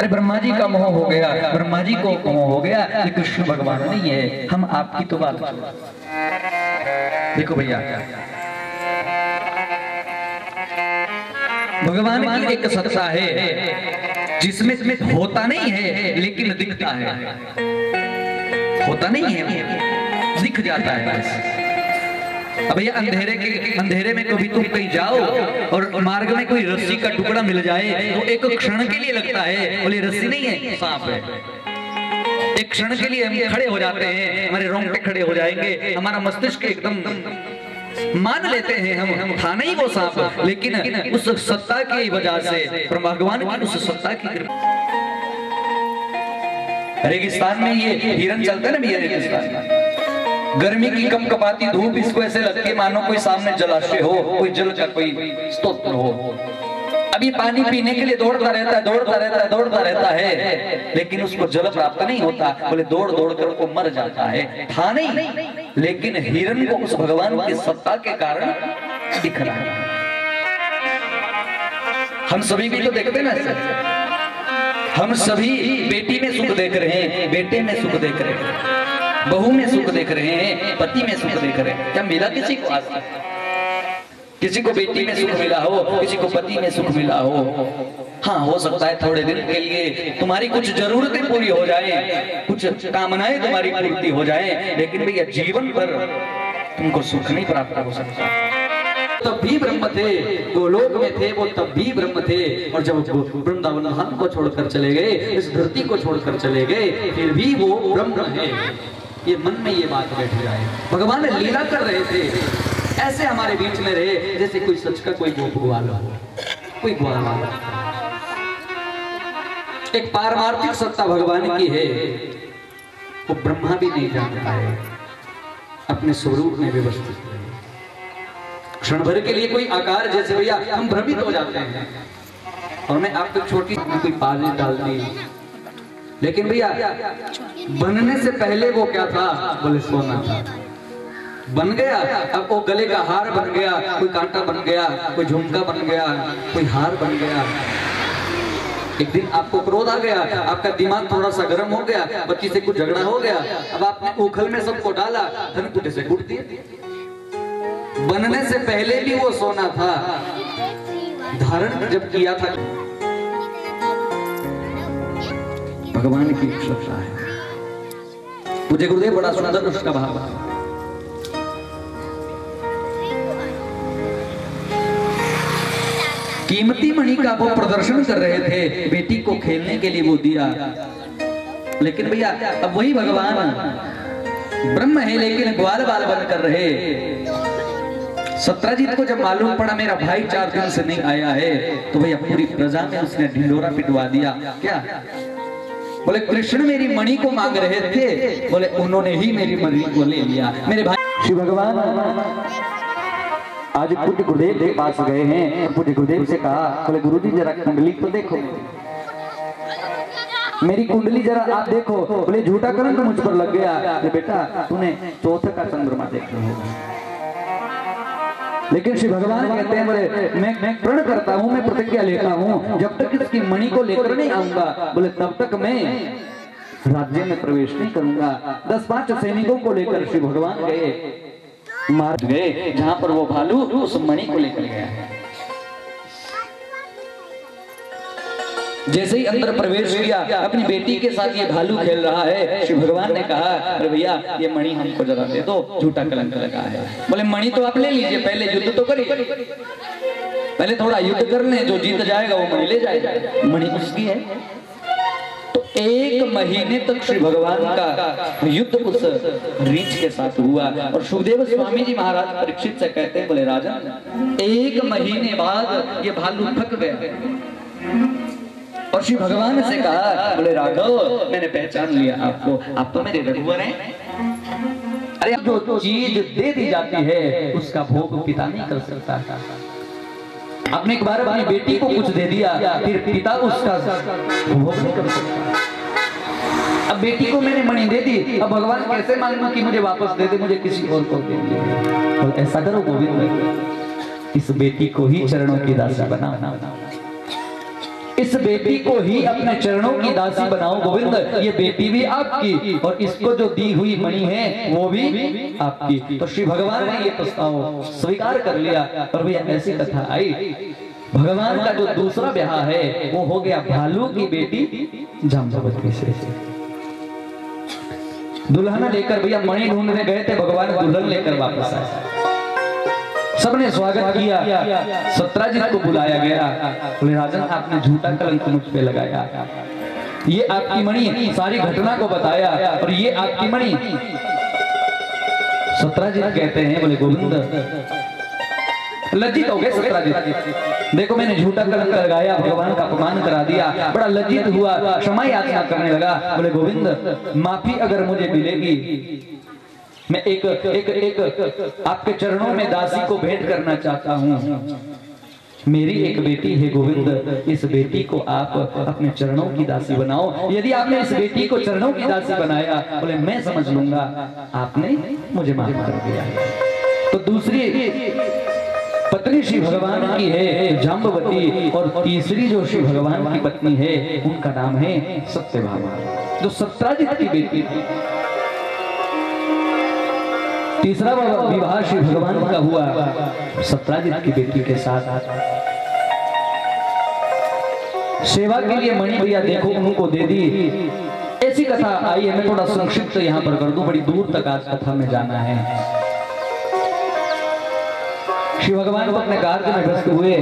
अरे ब्रह्मा जी का मोह हो गया, ब्रह्मा जी को मोह हो गया, ये कृष्ण भगवान नहीं है। हम आपकी तो बात देखो भैया, भगवान की एक सत्ता है जिसमें होता नहीं है लेकिन दिखता है, होता नहीं है दिख जाता है बस। अब भैया अंधेरे में कभी तुम कहीं जाओ और मार्ग में कोई रस्सी का टुकड़ा मिल जाए तो एक क्षण के लिए लगता है बोले रस्सी नहीं है सांप है। एक क्षण के लिए हम खड़े हो जाते हैं, हमारे रोंगटे खड़े हो जाएंगे, हमारा मस्तिष्क एकदम मान लेते हैं हम था नहीं वो सांप, लेकिन उस सत्ता की वजह से, भगवान की उस सत्ता की कृपा। रेगिस्तान में ये हिरन चलते ना भैया, रेगिस्तान में गर्मी की कपकपाती धूप इसको ऐसे लगती है मानो कोई सामने जलाशय हो, कोई जल का कोई स्तोत्र हो। अभी पानी पीने के लिए दौड़ता रहता है, दौड़ता रहता है, दौड़ता रहता है, लेकिन उसको जल प्राप्त नहीं होता। बोले दौड़ दौड़ कर वो मर जाता है, था नहीं, लेकिन हिरन को उस भगवान की सत्ता के कारण दिख रहा है। हम सभी भी तो देखते ना, हम सभी बेटी में सुख देख रहे हैं, बेटे में सुख देख रहे हैं, बहू में सुख देख रहे हैं, पति में सुख देख रहे हैं। क्या मिला किसी को आज तक? किसी को बेटी में सुख मिला हो, किसी को पति में सुख मिला हो। हाँ, हो सकता है थोड़े दिन के लिए तुम्हारी कुछ जरूरतें पूरी हो जाए, कुछ कामनाएं तुम्हारी पूर्ति हो जाए, लेकिन भैया जीवन भर तुमको सुख नहीं प्राप्त हो सकता। तब भी ब्रह्म थे, गोलोक में थे वो, तब भी ब्रह्म थे। और जब वृंदावन धाम को छोड़कर चले गए, इस धरती को छोड़कर चले गए, फिर भी वो ब्रह्म है। ये मन में ये बात बैठ जाए। भगवान लीला कर रहे थे, ऐसे हमारे बीच में रहे जैसे कोई सच का कोई गोप ग्वाला हो, कोई ग्वाला। एक पारमार्थिक सत्ता भगवान की है, वो ब्रह्मा भी नहीं जानता है, अपने स्वरूप में व्यवस्थित है। क्षण भर के लिए कोई आकार, जैसे भैया हम भ्रमित हो जाते हैं, और मैं आपको छोटी कोई पानी डाल दी, लेकिन भैया बनने से पहले वो क्या था? बोले सोना था। बन गया, अब वो गले का हार बन गया, कोई कांटा बन गया, कोई झुमका बन गया, कोई हार बन गया। एक दिन आपको क्रोध आ गया, आपका दिमाग थोड़ा सा गर्म हो गया, बच्ची से कुछ झगड़ा हो गया, अब आपने उखल में सबको डाला, धन कुटे से कूट दिया। बनने से पहले भी वो सोना था, धारण जब किया था। भगवान की सत्ता है। मुझे गुरुदेव बड़ा सुंदर उसका भाव है। कीमती मणि का वो प्रदर्शन कर रहे थे, बेटी को खेलने के लिए वो दिया, लेकिन भैया अब वही भगवान ब्रह्म है, लेकिन ग्वाल बाल बन कर रहे। सत्राजीत को जब मालूम पड़ा मेरा भाई 4 दिन से नहीं आया है, तो भैया पूरी प्रजा में उसने ढिंडोरा पिटवा दिया। क्या बोले? कृष्ण मेरी मणि को मांग रहे थे, बोले उन्होंने ही मेरी मणि को ले लिया। मेरे भाई श्री भगवान आज पूज्य गुरुदेव के पास गए हैं, पूज्य गुरुदेव से कहा, बोले गुरुजी जरा कुंडली तो देखो, मेरी कुंडली जरा आप देखो। बोले झूठा करंट मुझ पर लग गया। बेटा तूने चौथे का चंद्रमा देखा होगा। लेकिन श्री भगवान कहते हैं, बोले मैं प्रण करता हूं, मैं प्रतिज्ञा लेता हूं, जब तक इसकी मणि को लेकर नहीं आऊंगा, बोले तब तक मैं राज्य में प्रवेश नहीं करूंगा। 10-5 सैनिकों को लेकर श्री भगवान गए, मार गए जहां पर वो भालू उस मणि को लेकर गया। जैसे ही अंदर प्रवेश किया, अपनी बेटी के साथ ये भालू खेल रहा है। श्री भगवान ने कहा, अरे भैया ये मणि हमको जरा दे दो, झूठा कलंक लगा है। बोले मणि तो आप ले लीजिए, पहले युद्ध तो करिए, पहले थोड़ा युद्ध कर लें, जो जीत जाएगा वो मणि ले जाएगा। मणि उसकी है। तो 1 महीने तक श्री भगवान का युद्ध उस रीछ के साथ हुआ। और सुखदेव स्वामी जी महाराज परीक्षित से कहते हैं, बोले राजन 1 महीने बाद ये भालू थक गया और श्री भगवान से कहा, बोले राघव मैंने पहचान लिया आपको, आप तो मेरे रघुवर हैं। अरे जो चीज दे दी जाती है उसका भोग पिता नहीं कर सकता। आपने एक बार अपनी बेटी को कुछ दे दिया, फिर पिता उसका भोग नहीं कर सकता। अब बेटी को मैंने मणि दे दी, अब भगवान कैसे मांगू कि मुझे वापस दे दे, मुझे किसी और को दे दे। तो ऐसा करो गोविंद, इस बेटी को ही चरणों की दासी बनाओ। इस बेटी को ही अपने चरणों की दासी बनाओ गोविंद, ये बेटी भी आपकी और इसको जो दी हुई मणि है वो भी आपकी। तो श्री भगवान ने ये प्रस्ताव स्वीकार कर लिया। और भैया ऐसी कथा आई, भगवान का जो दूसरा ब्याह है वो हो गया भालू की बेटी जाम्बवती से। दुल्हन लेकर भैया मणि ढूंढने गए थे, भगवान दुल्हन लेकर वापस आए। सबने स्वागत किया, सत्राजित को बुलाया गया, बोले राजन आपने झूठा कलंक मुझ पे लगाया, ये आपकी मणि, सारी घटना को बताया और ये आपकी मणि। सत्राजित कहते हैं, बोले गोविंद लज्जित हो गए सत्राजित, देखो मैंने झूठा कलंक लगाया, भगवान का अपमान करा दिया, बड़ा लज्जित हुआ, क्षमा याचना करने लगा। बोले गोविंद माफी अगर मुझे मिलेगी, मैं एक आपके चरणों में दासी को भेंट करना चाहता हूँ। मेरी एक बेटी है गोविंद, इस बेटी को आप अपने चरणों की दासी बनाओ। यदि आपने इस बेटी को चरणों की दासी बनाया, बोले मैं समझ लूंगा आपने मुझे माफ कर दिया। तो दूसरी पत्नी श्री भगवान की है जाम्बवती और तीसरी जो श्री भगवान की पत्नी है उनका नाम है सत्यभामा, जो सत्राजित की बेटी थी। तीसरा विवाह श्री भगवान का हुआ सत्राजित की बेटी के साथ। सेवा के लिए मणि भैया देखो उनको दे दी। ऐसी कथा आई है, मैं थोड़ा संक्षिप्त यहाँ पर कर दूं, बड़ी दूर तक आज कथा में जाना है। श्री भगवान अपने कार्य में व्यस्त हुए,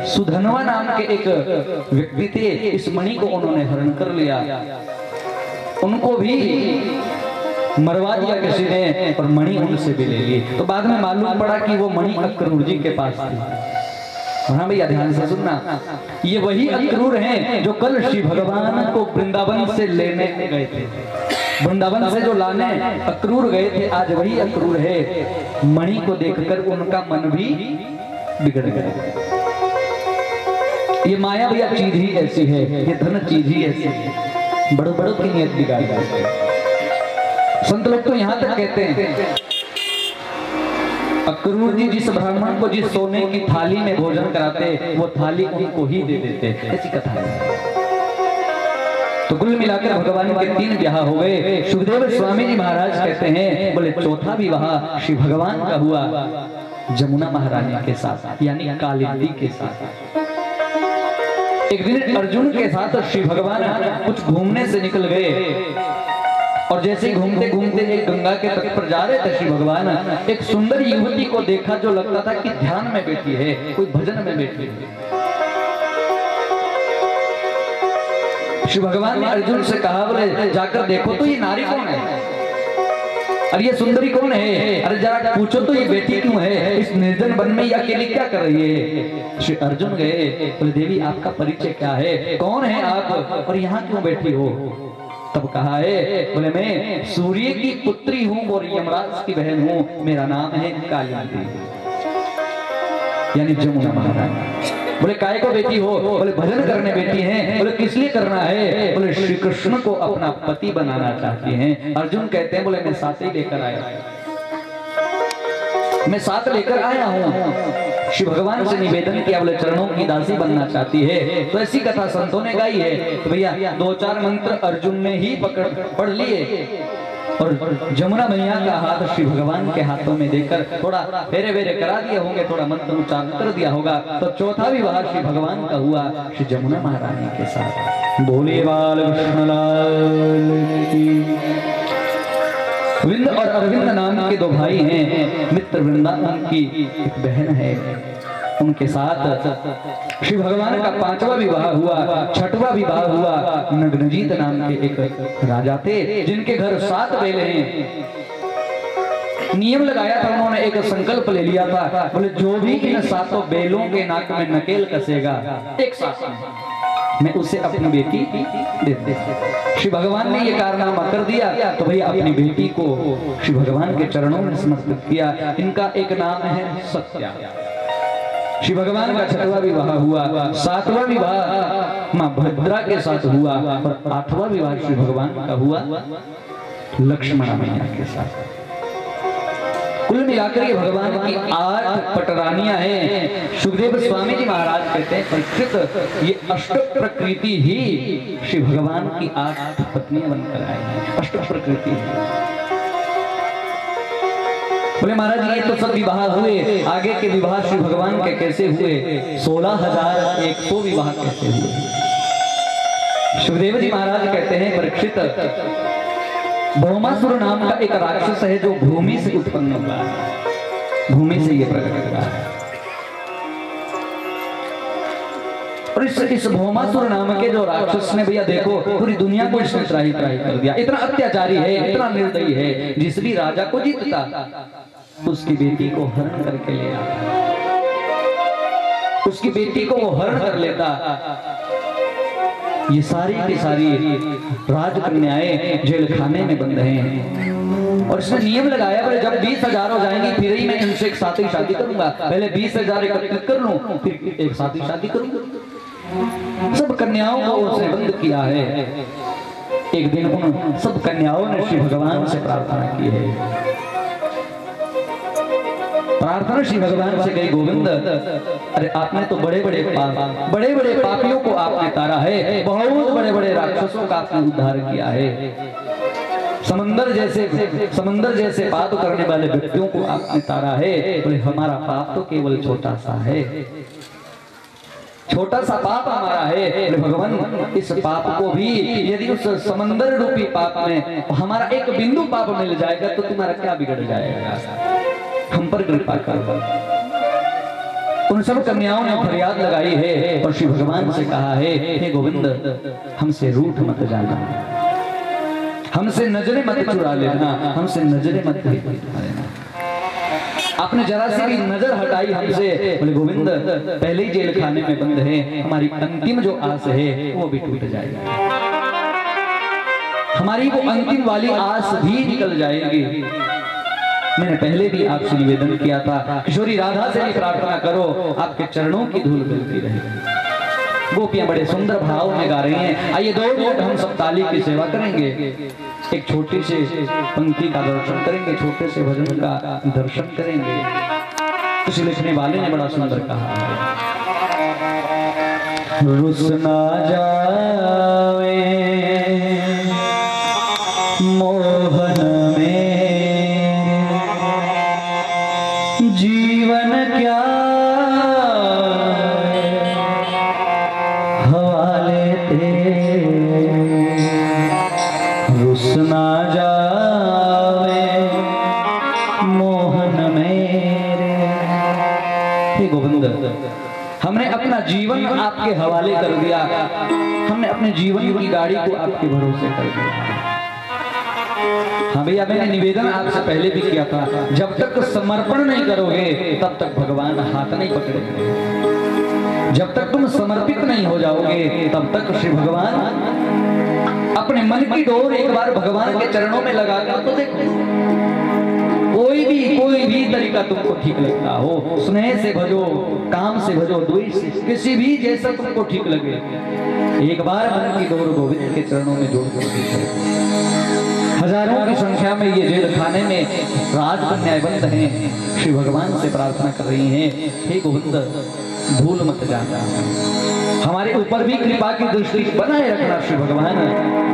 सुधनवा नाम के एक व्यक्ति थे, इस मणि को उन्होंने हरण कर लिया, उनको भी मरवा दिया किसी ने और मणि उनसे भी ले ली। तो बाद में मालूम पड़ा कि वो मणि अक्रूर जी के पास थी। हाँ भैया ध्यान से सुनना, ये वही अक्रूर हैं जो कल श्री भगवान को वृंदावन से लेने गए थे। वृंदावन से जो लाने अक्रूर गए थे, आज वही अक्रूर है। मणि को देखकर उनका मन भी बिगड़ गया। ये माया भैया चीज ही ऐसी है, ये धन चीज ही ऐसी है, बड़ों बड़ों की नियत बिगाड़ जाती है। संत लोग तो यहाँ तक कहते हैं, अक्रूर जी जिस ब्राह्मण को जिस सोने की थाली में भोजन कराते, वो थाली उनको ही दे देते, ऐसी कथा है। तो कुल मिलाकर भगवान के 3 ब्याह हो गए। सुखदेव स्वामी जी महाराज कहते हैं, बोले चौथा विवाह श्री भगवान का हुआ जमुना महारानी के साथ, यानी कालिंदी के साथ। एक दिन अर्जुन के साथ श्री भगवान कुछ घूमने से निकल गए और जैसे ही घूमते घूमते एक गंगा के तट पर जा रहे थे श्री भगवान, एक सुंदर युवती को देखा जो लगता था कि ध्यान में बैठी है, कोई भजन में बैठी है। श्री भगवान ने अर्जुन से कहा, बोले जाकर देखो तो ये नारी कौन है, अरे ये सुंदरी कौन है, अरे जरा पूछो तो ये बेटी क्यों है, इस निर्जन वन में ये अकेली क्या कर रही है। श्री अर्जुन गए, बोले देवी आपका परिचय क्या है, कौन है आप और यहाँ क्यों बैठी हो। तब कहा है, बोले मैं सूर्य की पुत्री हूँ और यमराज की बहन हूँ, मेरा नाम है कालिंदी, यानी जमुना महारानी। बोले काय को बेटी हो, बोले भजन करने बेटी हैं। बोले किस लिए करना है, बोले श्री कृष्ण को अपना पति बनाना चाहती हैं। अर्जुन कहते हैं, बोले मैं साथ ही लेकर आया, मैं साथ लेकर आया हूँ। श्री भगवान से निवेदन किया, बोले चरणों की दासी बनना चाहती है। तो ऐसी कथा संतों ने गाई है। तो भैया 2-4 मंत्र अर्जुन ने ही पढ़ लिए और जमुना मैया का हाथ श्री भगवान के हाथों में देकर थोड़ा फेरे वेरे करा दिए होंगे, थोड़ा मंत्र उच्चारण कर दिया होगा। तो चौथा विवाह श्री भगवान का हुआ श्री जमुना महारानी के साथ। बोले बाल कृष्णलाल की। विंद और अरविंद नाम के 2 भाई हैं, मित्र वृंदावन की एक बहन है, उनके साथ श्री भगवान का 5वां विवाह हुआ। 6वां विवाह हुआ नग्नजीत नाम के एक राजा थे, जिनके घर 7 बेले हैं। नियम लगाया था उन्होंने, एक संकल्प ले लिया था, बोले जो भी इन 7 बेलों के नाक में नकेल कसेगा एक साथ मैं उसे अपनी बेटी दे दूंगा। श्री भगवान ने ये कारनामा कर दिया। तो भैया अपनी बेटी को श्री भगवान के चरणों में समर्पित किया। इनका एक नाम है सत्या। श्री भगवान का 6वां विवाह हुआ। 7वां विवाह मां भद्रा के साथ हुआ और 8वां विवाह श्री भगवान का हुआ लक्ष्मण मैया के साथ। कुल मिलाकर ये भगवान की 8 पटरानियां हैं। सुखदेव स्वामी जी महाराज कहते हैं परीक्षित ये अष्ट प्रकृति ही श्री भगवान की 8 पत्नियां बनकर आई हैं। अष्ट प्रकृति बोले महाराज ये तो सब विवाह हुए, आगे के विवाह श्री भगवान के कैसे हुए? 16,100 विवाह कैसे हुए? सुखदेव जी महाराज कहते हैं परीक्षित भौमासुर नाम का एक राक्षस है जो भूमि से उत्पन्न हुआ है, भूमि से ये प्रकट हुआ है। और इस भौमासुर नाम के जो राक्षस ने भैया देखो पूरी दुनिया को इसने त्राही कर दिया। इतना अत्याचारी है, इतना निर्दयी है, जिस भी राजा को जीतता उसकी बेटी को हरण करके ले आता, उसकी बेटी को वो हरण कर लेता। ये सारी की सारी राजकन्याएं जेल खाने में बंद हैं। और इसने नियम लगाया बोले जब 20,000 हो जाएंगी फिर ही मैं इनसे एक साथ ही शादी करूंगा। पहले 20,000 एकत्रित कर लूं फिर एक साथ ही शादी करूंगा। सब कन्याओं को उसने बंद किया है। एक दिन उन सब कन्याओं ने श्री भगवान से प्रार्थना की है। प्रार्थना श्री भगवान से गई गोविंद अरे आपने तो बड़े बड़े पापियों को आपने तारा है, बहुत बड़े बड़े राक्षसों का आपने उद्धार किया है। समंदर जैसे पाप करने वाले व्यक्तियों को आपने तारा है। बोले हमारा पाप तो केवल छोटा सा है, छोटा सा पाप हमारा है। भगवान इस पाप को भी यदि उस समंदर रूपी पाप में हमारा एक बिंदु पाप मिल जाएगा तो तुम्हारा क्या बिगड़ जाएगा? हम पर कृपा करो। उन सब कन्याओं ने फरियाद लगाई है और श्री भगवान से कहा है हे गोविंद हमसे रूठ मत जाना, हमसे नजरें मत चुरा लेना, हमसे नजरें मत चुरा लेना। आपने जरा सी भी नजर हटाई हमसे बोले गोविंद पहले ही जेल खाने में बंद है, हमारी अंतिम जो आस है वो भी टूट जाएगी, हमारी वो अंतिम वाली आस भी निकल जाएगी। मैंने पहले भी आपसे निवेदन किया था किशोरी राधा से भी प्रार्थना करो आपके चरणों की धूल मिलती रहे। गोपियां बड़े सुंदर भाव में गा रही हैं। आइए 2 मिनट हम सब ताली की सेवा करेंगे, एक छोटी से पंक्ति का दर्शन करेंगे, छोटे से भजन का दर्शन करेंगे। कुछ लिखने वाले ने बड़ा सुंदर कहा है रुस ना जावे मोहन में जीवन क्या हवाले तेरे, रुस ना जावे मोहन मेरे। हे गोविंद हमने अपना जीवन आपके हवाले कर दिया, हमने अपने जीवन की गाड़ी को आपके भरोसे कर दिया। हाँ भैया मैंने निवेदन आपसे पहले भी किया था जब तक समर्पण नहीं करोगे तब तक भगवान हाथ नहीं पकड़ेंगे। जब तक तुम समर्पित नहीं हो जाओगे तब तक श्री भगवान अपने मन की डोर एक बार भगवान के चरणों में लगाकर तो देखो। कोई भी तरीका तुमको ठीक लगता हो, स्नेह से भजो, काम से भजो, द्वेष से, किसी भी जैसा तुमको ठीक लगे, एक बार मन की डोर गोविंद के चरणों में जोड़ कर हजारों की संख्या में ये जेल खाने में राजकन्याएं बंद हैं, श्री भगवान से प्रार्थना कर रही हैं हे गोविंद भूल मत जाना, हमारे ऊपर भी कृपा की दृष्टि बनाए रखना श्री भगवान।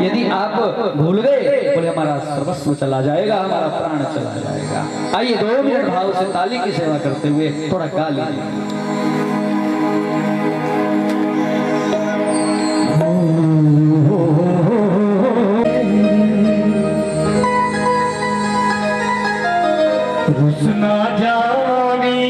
यदि आप भूल गए बोले हमारा सर्वस्व चला जाएगा, हमारा प्राण चला जाएगा। आइए 2 मिनट भाव से ताली की सेवा करते हुए थोड़ा गा लीजिए। रुस ना जावी